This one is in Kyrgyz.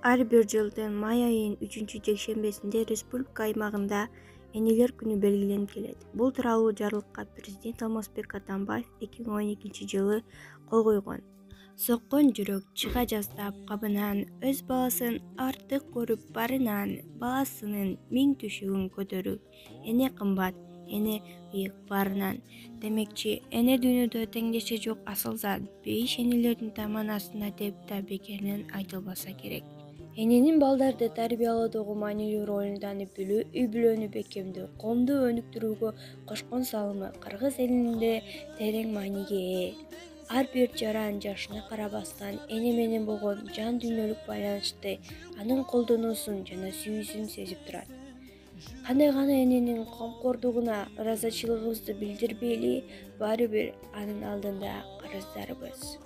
Ар бир жылдын май айынын 3-жекшембесинде республика аймагында энелер күнү белгиленип келет. Бул тууралуу жарлыкка президент Алмазбек Атамбаев 2012-жылы кол койгон. Соккон жүрөк чыга жаздап кабынан, өз баласын артык көрүп барынан, баласынын миң түшүгүн көтөрүп, эне кымбат, эне ыйык баарынан. Демекчи, эне дүйнөдө теңдеши жок асыл зат, бейиш энелердин таман астына деп да бекеринен айтылбаса керек. Эненин балдарды тарбиялоодогу маанилүү ролун таанып билүү үй-бүлөнү бекемдөө, коомду өнүктүрүүгө кошкон салымы кыргыз элинде терең мааниге ээ. Ар бир жаран жашына карабастан эне менен болгон жан дүйнөлүк байланышты, анын колдонуусун жана сүйүүсүн сезип турат. Кандай гана эненин камкордугуна ыраазычылыгыбызды билдирбейли, баары бир анын алдында карыздарбыз.